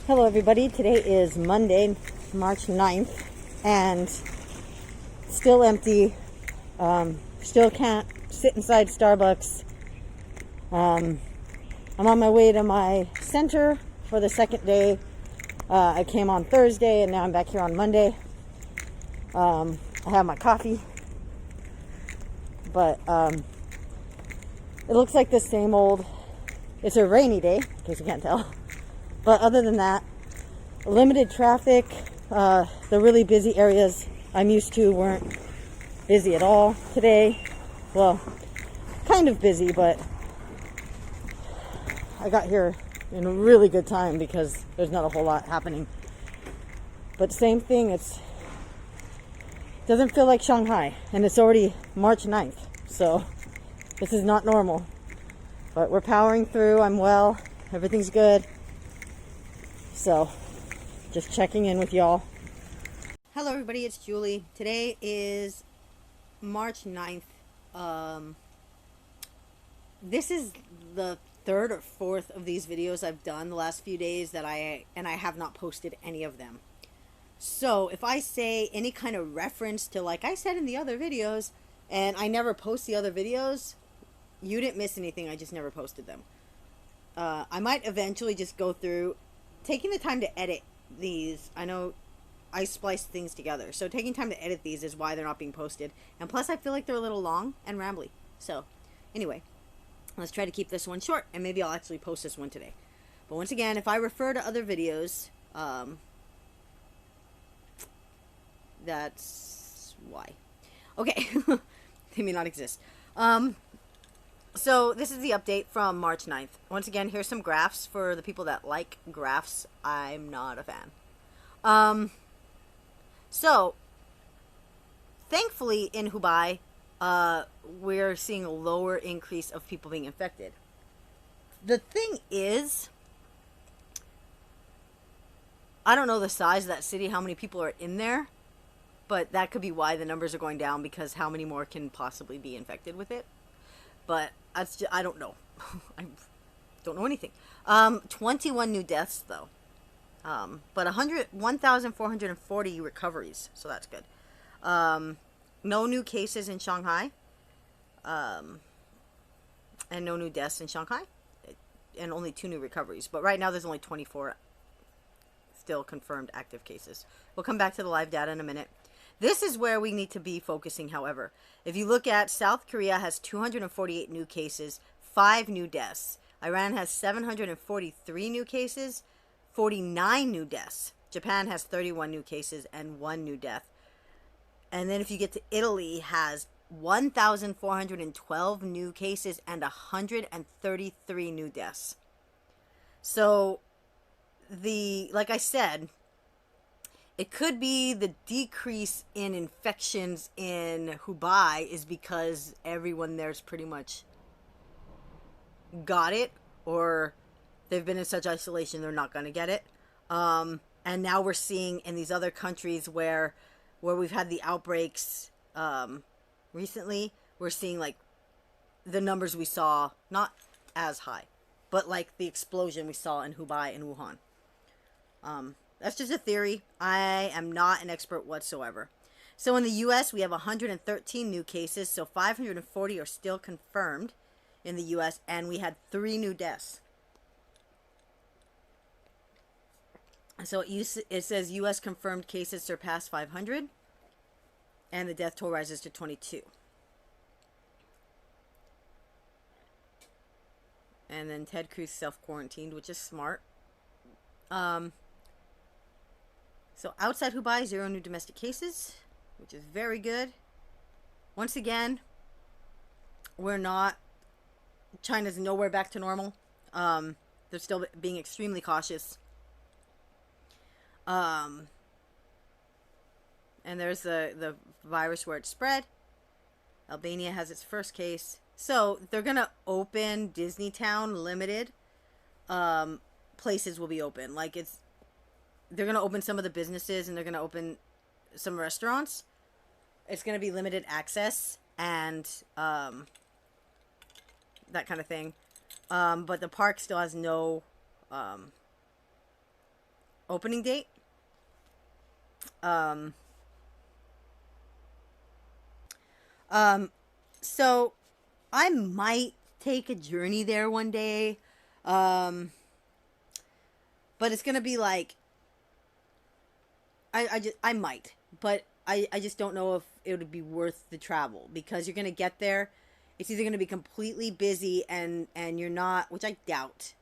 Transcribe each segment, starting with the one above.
Hello everybody, today is Monday, March 9th, and still empty. Still can't sit inside Starbucks. I'm on my way to my center for the second day. I came on Thursday and now I'm back here on Monday. I have my coffee, but it looks like the same old. It's a rainy day, in case you can't tell. But other than that, limited traffic. The really busy areas I'm used to weren't busy at all today. Well, kind of busy, but I got here in a really good time because there's not a whole lot happening. But same thing, it doesn't feel like Shanghai, and it's already March 9th, so this is not normal. But we're powering through. I'm well. Everything's good. So, just checking in with y'all. Hello everybody, it's Julie. Today is March 9th. This is the third or fourth of these videos I've done the last few days that I have not posted any of them. So, if I say any kind of reference to, like I said in the other videos, and I never post the other videos, you didn't miss anything, I just never posted them. I might eventually just go through taking the time to edit these. I know I splice things together, so taking time to edit these is why they're not being posted. And plus I feel like they're a little long and rambly. So anyway, let's try to keep this one short, and maybe I'll actually post this one today. But once again, if I refer to other videos, that's why. Okay. They may not exist. So this is the update from March 9th. Once again, here's some graphs for the people that like graphs. I'm not a fan. So thankfully in Hubei, we're seeing a lower increase of people being infected. The thing is, I don't know the size of that city, how many people are in there, but that could be why the numbers are going down, because how many more can possibly be infected with it? But that's just, I don't know. I don't know anything. 21 new deaths though. But 1,440 recoveries, so that's good. No new cases in Shanghai. And no new deaths in Shanghai. And only 2 new recoveries. But right now there's only 24 still confirmed active cases. We'll come back to the live data in a minute. This is where we need to be focusing, however. If you look at South Korea has 248 new cases, 5 new deaths. Iran has 743 new cases, 49 new deaths. Japan has 31 new cases and 1 new death. And then if you get to Italy, has 1,412 new cases and 133 new deaths. So, like I said, it could be the decrease in infections in Hubei is because everyone there's pretty much got it, or they've been in such isolation they're not going to get it. And now we're seeing in these other countries where we've had the outbreaks recently, we're seeing like the numbers we saw, not as high, but like the explosion we saw in Hubei and Wuhan. That's just a theory. I am not an expert whatsoever. So in the U.S., we have 113 new cases, so 540 are still confirmed in the U.S., and we had 3 new deaths. So it says U.S. confirmed cases surpass 500, and the death toll rises to 22. And then Ted Cruz self-quarantined, which is smart. So outside Hubei, 0 new domestic cases, which is very good. Once again, China's nowhere back to normal. They're still being extremely cautious. And there's the virus where it spread. Albania has its first case. So they're going to open Disneytown limited. Places will be open. Like they're going to open some of the businesses, and they're going to open some restaurants. It's going to be limited access and that kind of thing. But the park still has no opening date. Um, so I might take a journey there one day. Um, but it's gonna be like I might, but I just don't know if it would be worth the travel because you're gonna get there. It's either gonna be completely busy and you're not, which I doubt,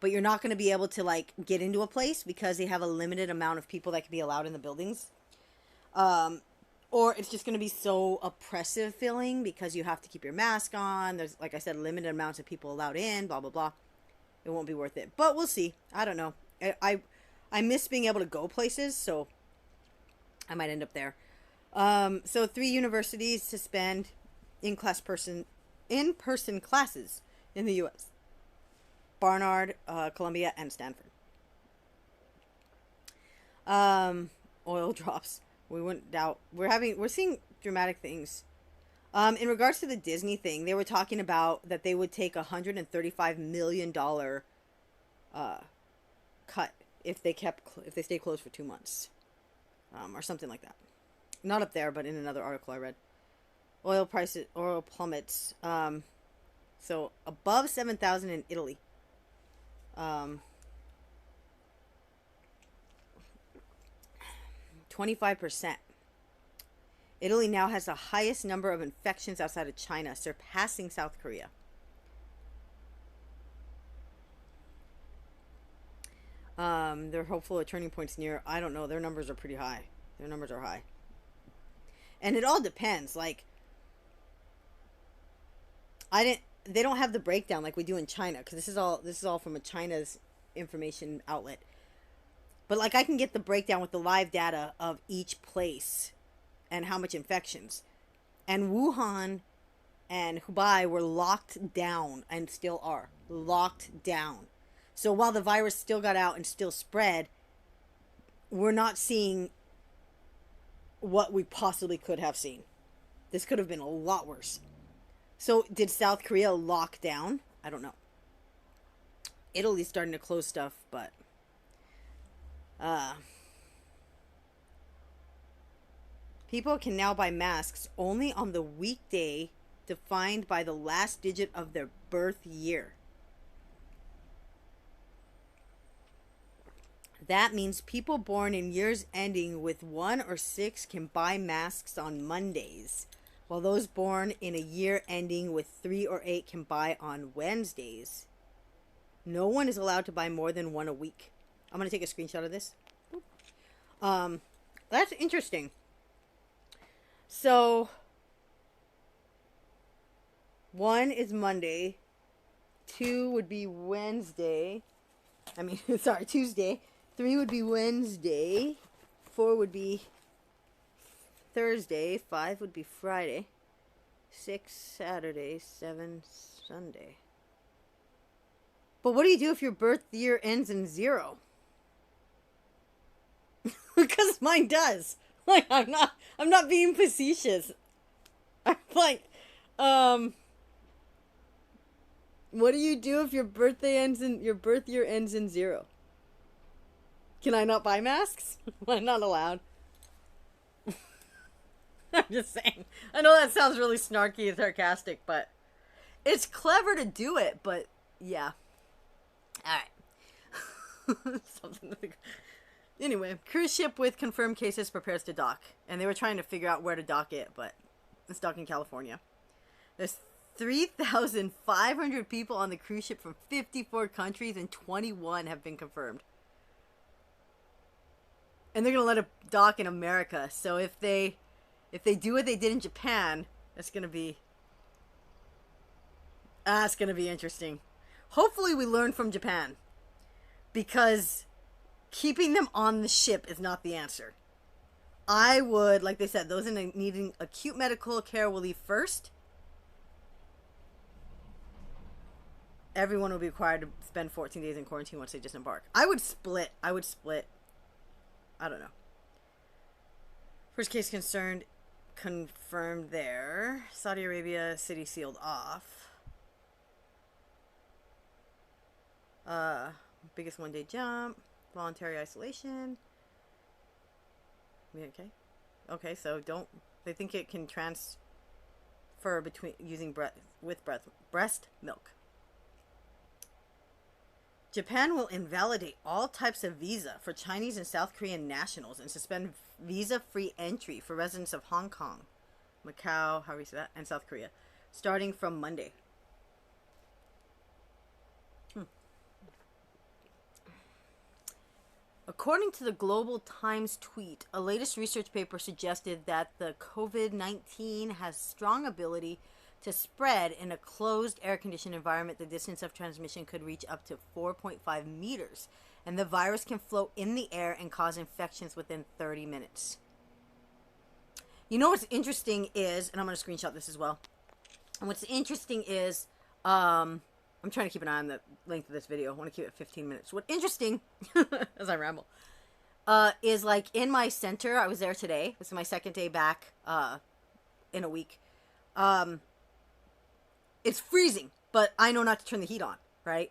but you're not gonna be able to like get into a place because they have a limited amount of people that can be allowed in the buildings. Um, or it's just gonna be so oppressive feeling because you have to keep your mask on. There's, like I said, limited amounts of people allowed in. Blah blah blah. It won't be worth it, but we'll see. I don't know. I miss being able to go places, so I might end up there. So 3 universities suspend in person classes in the U.S. Barnard, Columbia, and Stanford. Oil drops. We wouldn't doubt. We're seeing dramatic things. In regards to the Disney thing, they were talking about that they would take $135 million cut if they stay closed for 2 months, or something like that. Not up there, but in another article I read. Oil plummets. So above 7,000 in Italy. 25%. Italy now has the highest number of infections outside of China, surpassing South Korea. They're hopeful a turning point's near. I don't know. Their numbers are pretty high. Their numbers are high. And it all depends. Like, they don't have the breakdown like we do in China, because this is all from a China's information outlet. But like, I can get the breakdown with the live data of each place and how much infections. And Wuhan and Hubei were locked down and still are locked down. So while the virus still got out and still spread, we're not seeing what we possibly could have seen. This could have been a lot worse. So did South Korea lock down? I don't know. Italy's starting to close stuff, but people can now buy masks only on the weekday defined by the last digit of their birth year. That means people born in years ending with 1 or 6 can buy masks on Mondays, while those born in a year ending with 3 or 8 can buy on Wednesdays. No one is allowed to buy more than one a week. I'm going to take a screenshot of this. That's interesting. So, 1 is Monday, 2 would be Wednesday. Tuesday. 3 would be Wednesday. 4 would be Thursday. 5 would be Friday. 6 Saturday. 7 Sunday. But what do you do if your birth year ends in 0? Because mine does. Like, I'm not being facetious. I'm like, what do you do if your birth year ends in 0? Can I not buy masks? I'm not allowed. I'm just saying. I know that sounds really snarky and sarcastic, but it's clever to do it, but yeah. Alright. Anyway, cruise ship with confirmed cases prepares to dock. And they were trying to figure out where to dock it, but it's docking in California. There's 3,500 people on the cruise ship from 54 countries, and 21 have been confirmed. And they're going to let it dock in America. So if they do what they did in Japan, it's going to be interesting. Hopefully we learn from Japan, because keeping them on the ship is not the answer. I would, like they said, those needing acute medical care will leave first. Everyone will be required to spend 14 days in quarantine once they disembark. I would split. I don't know. First case confirmed there. Saudi Arabia city sealed off. Biggest one-day jump. voluntary isolation. Okay. Okay, so don't they think it can transfer between using breast milk. Japan will invalidate all types of visa for Chinese and South Korean nationals and suspend visa-free entry for residents of Hong Kong, Macau, how do you say that, and South Korea, starting from Monday. According to the Global Times tweet, a latest research paper suggested that the COVID-19 has strong ability to spread in a closed air-conditioned environment. The distance of transmission could reach up to 4.5 meters, and the virus can float in the air and cause infections within 30 minutes. You know what's interesting is, and I'm going to screenshot this as well, and what's interesting is, I'm trying to keep an eye on the length of this video. I want to keep it 15 minutes. What's interesting, as I ramble, is like in my center, I was there today. This is my second day back in a week. It's freezing, but I know not to turn the heat on, right?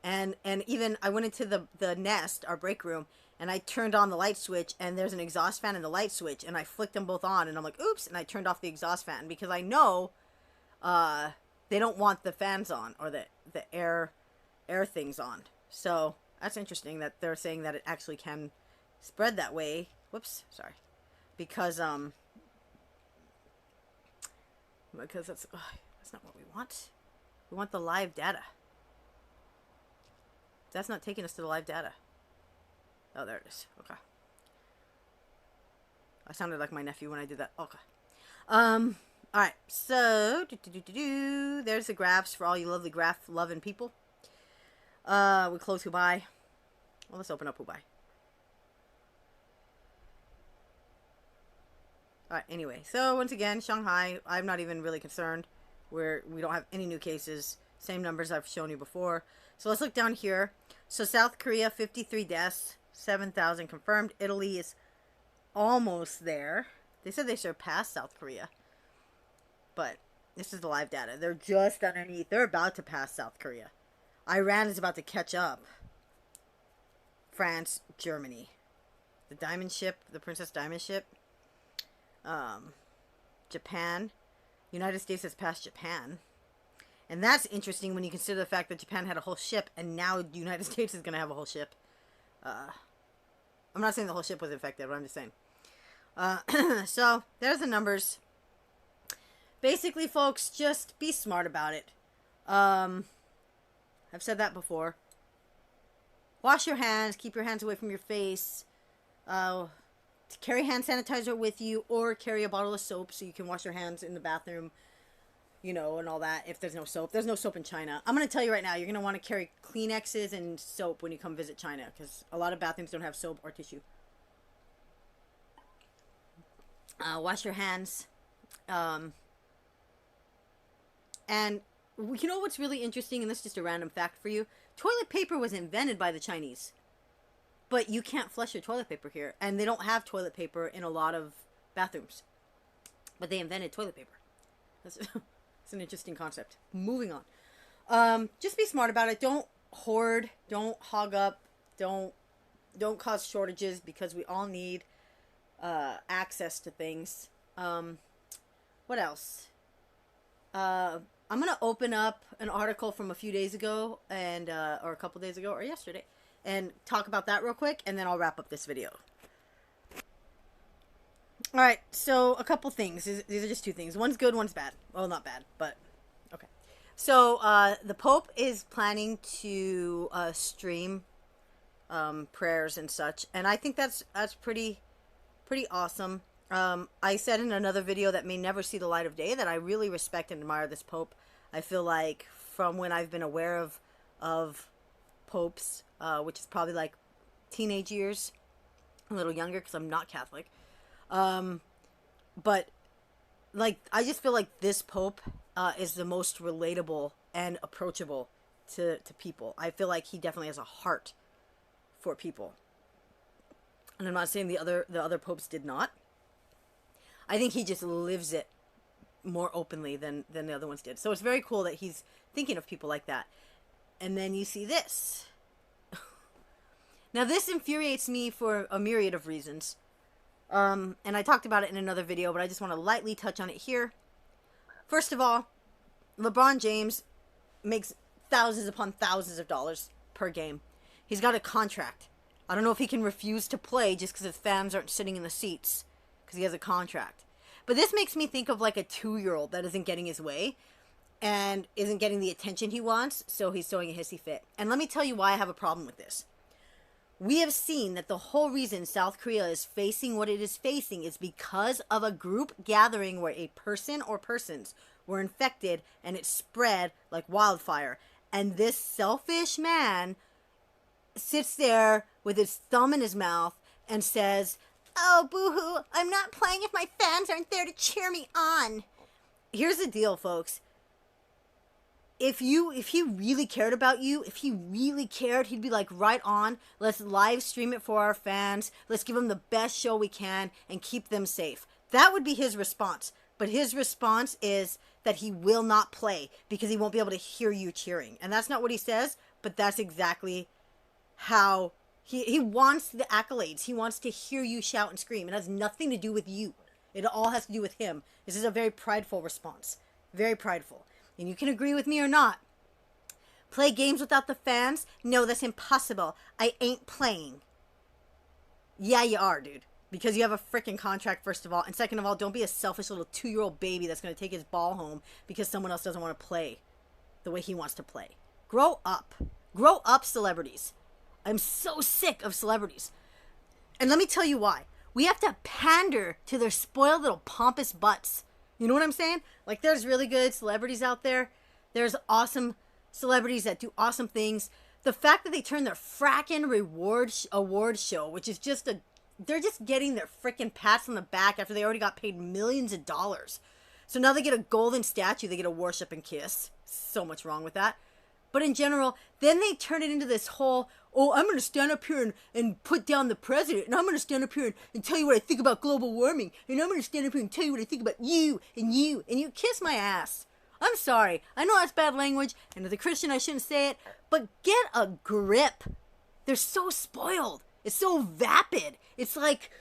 And even I went into the nest, our break room, and I turned on the light switch, and there's an exhaust fan and the light switch, and I flicked them both on, and I'm like, oops, and I turned off the exhaust fan because I know they don't want the fans on or the air things on. So that's interesting that they're saying that it actually can spread that way. Whoops, sorry. Because that's not what we want. We want the live data. That's not taking us to the live data. Oh, there it is. Okay. I sounded like my nephew when I did that. Okay. Alright, so, there's the graphs for all you lovely graph-loving people. We close Hubei. Well, let's open up Hubei. Alright, anyway, so once again, Shanghai, I'm not even really concerned. We don't have any new cases. Same numbers I've shown you before. So let's look down here. So South Korea, 53 deaths, 7,000 confirmed. Italy is almost there. They said they surpassed South Korea. But this is the live data. They're just underneath. They're about to pass South Korea. Iran is about to catch up. France, Germany. The Diamond Ship, the Princess Diamond Ship. Japan. United States has passed Japan. And that's interesting when you consider the fact that Japan had a whole ship and now the United States is going to have a whole ship. I'm not saying the whole ship was infected, but I'm just saying. So, there's the numbers. Basically, folks, just be smart about it. I've said that before. Wash your hands. Keep your hands away from your face. Carry hand sanitizer with you or carry a bottle of soap so you can wash your hands in the bathroom, you know, and all that if there's no soap. There's no soap in China. I'm going to tell you right now, you're going to want to carry Kleenexes and soap when you come visit China because a lot of bathrooms don't have soap or tissue. Wash your hands. And you know what's really interesting, and this is just a random fact for you? Toilet paper was invented by the Chinese. But you can't flush your toilet paper here. And they don't have toilet paper in a lot of bathrooms. But they invented toilet paper. That's an interesting concept. Moving on. Just be smart about it. Don't hoard. Don't hog up. Don't cause shortages because we all need access to things. What else? I'm going to open up an article from a few days ago and or a couple days ago or yesterday and talk about that real quick, and then I'll wrap up this video. All right, so a couple things. These are just two things. One's good, one's bad. Well, not bad, but okay. So the Pope is planning to stream prayers and such, and I think that's pretty awesome. I said in another video that may never see the light of day that I really respect and admire this Pope. I feel like from when I've been aware of popes, which is probably like teenage years, a little younger because I'm not Catholic. But like I just feel like this Pope is the most relatable and approachable to people. I feel like he definitely has a heart for people. And I'm not saying the other popes did not. I think he just lives it more openly than the other ones did. So it's very cool that he's thinking of people like that. And then you see this. Now, this infuriates me for a myriad of reasons. And I talked about it in another video, but I just want to lightly touch on it here. First of all, LeBron James makes thousands upon thousands of dollars per game. He's got a contract. I don't know if he can refuse to play just because his fans aren't sitting in the seats because he has a contract. But this makes me think of like a 2-year-old that isn't getting his way and isn't getting the attention he wants, so he's throwing a hissy fit. And let me tell you why I have a problem with this. We have seen that the whole reason South Korea is facing what it is facing is because of a group gathering where a person or persons were infected and it spread like wildfire. And this selfish man sits there with his thumb in his mouth and says, "Oh, boo-hoo, I'm not playing if my fans aren't there to cheer me on." Here's the deal, folks. If he really cared about you, if he really cared, he'd be like, right on, let's live stream it for our fans, let's give them the best show we can and keep them safe. That would be his response. But his response is that he will not play because he won't be able to hear you cheering. And that's not what he says, but that's exactly how he wants the accolades. He wants to hear you shout and scream. It has nothing to do with you. It all has to do with him. This is a very prideful response. Very prideful. And you can agree with me or not. Play games without the fans? No, that's impossible. I ain't playing. Yeah, you are, dude. Because you have a freaking contract, first of all. And second of all, don't be a selfish little 2-year-old baby that's going to take his ball home because someone else doesn't want to play the way he wants to play. Grow up. Grow up, celebrities. I'm so sick of celebrities. And let me tell you why. We have to pander to their spoiled little pompous butts. You know what I'm saying? Like, there's really good celebrities out there. There's awesome celebrities that do awesome things. The fact that they turn their frackin' award show, which is just they're just getting their frickin' pats on the back after they already got paid millions of dollars. So now they get a golden statue they get to worship and kiss. So much wrong with that. But in general, then they turn it into this whole, oh, I'm going to stand up here and put down the president, and I'm going to stand up here and tell you what I think about global warming, and I'm going to stand up here and tell you what I think about you, and you kiss my ass. I'm sorry. I know that's bad language, and as a Christian I shouldn't say it, but get a grip. They're so spoiled. It's so vapid. It's like,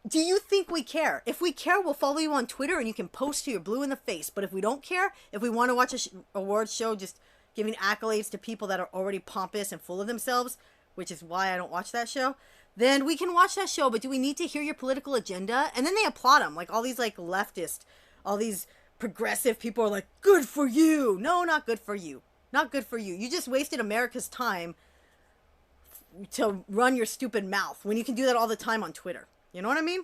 do you think we care? If we care, we'll follow you on Twitter, and you can post till you're blue in the face. But if we don't care, if we want to watch a awards show just giving accolades to people that are already pompous and full of themselves, which is why I don't watch that show, then we can watch that show, but do we need to hear your political agenda? And then they applaud them, like all these like leftist, all these progressive people are like, good for you. No, not good for you. Not good for you. You just wasted America's time to run your stupid mouth when you can do that all the time on Twitter. You know what I mean?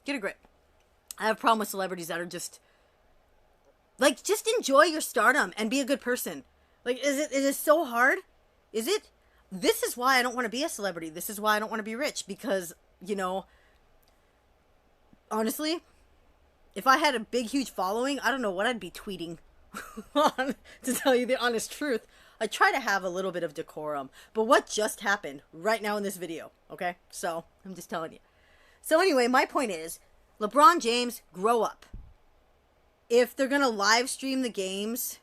Get a grip. I have a problem with celebrities that are just, like, just enjoy your stardom and be a good person. Like, is it so hard? Is it? This is why I don't want to be a celebrity. This is why I don't want to be rich. Because, you know, honestly, if I had a big, huge following, I don't know what I'd be tweeting on, to tell you the honest truth. I try to have a little bit of decorum. But what just happened right now in this video, okay? So, I'm just telling you. So anyway, my point is, LeBron James, grow up. If they're going to live stream the games,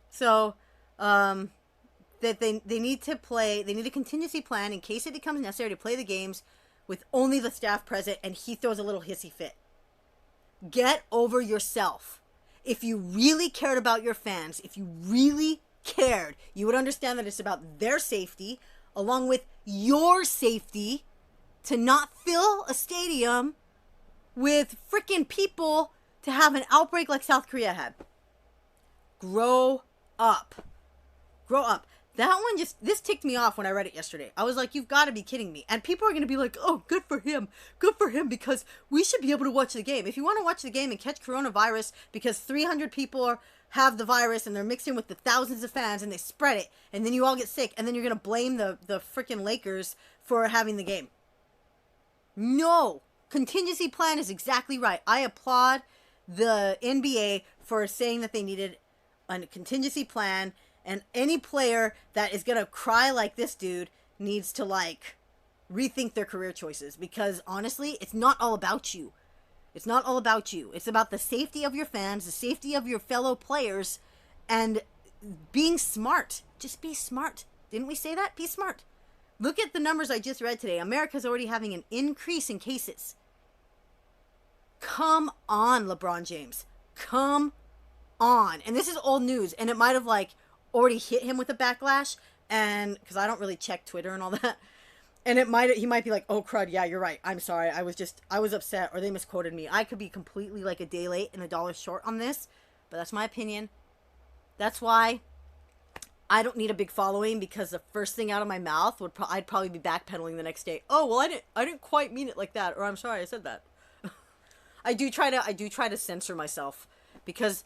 so that they need to play, they need a contingency plan in case it becomes necessary to play the games with only the staff present and he throws a little hissy fit. Get over yourself. If you really cared about your fans, if you really cared, you would understand that it's about their safety along with your safety to not fill a stadium with freaking people to have an outbreak like South Korea had. Grow up. Grow up. That one this ticked me off when I read it yesterday. I was like, you've got to be kidding me. And people are going to be like, oh, good for him. Good for him because we should be able to watch the game. If you want to watch the game and catch coronavirus because 300 people have the virus and they're mixing with the thousands of fans and they spread it and then you all get sick and then you're going to blame the freaking Lakers for having the game. No. Contingency plan is exactly right. I applaud the NBA for saying that they needed a contingency plan, and any player that is going to cry like this dude needs to, like, rethink their career choices, because honestly, it's not all about you. It's not all about you. It's about the safety of your fans, the safety of your fellow players, and being smart. Just be smart. Didn't we say that? Be smart. Look at the numbers I just read today. America's already having an increase in cases. Come on, LeBron James. Come on. And this is old news, and it might have like already hit him with a backlash, and because I don't really check Twitter and all that. And he might be like, oh crud, yeah, you're right. I'm sorry. I was upset, or they misquoted me. I could be completely like a day late and $1 short on this, but that's my opinion. That's why I don't need a big following, because the first thing out of my mouth I'd probably be backpedaling the next day. Oh, well, I didn't quite mean it like that, or I'm sorry I said that. I do try to censor myself, because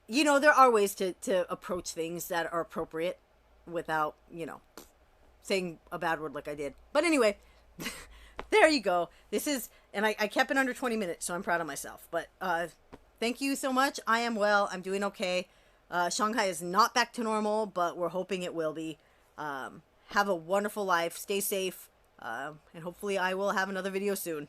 there are ways to approach things that are appropriate without, saying a bad word like I did. But anyway, there you go. And I kept it under 20 minutes, so I'm proud of myself. But thank you so much. I am well. I'm doing okay. Shanghai is not back to normal, but we're hoping it will be. Have a wonderful life. Stay safe. And hopefully I will have another video soon.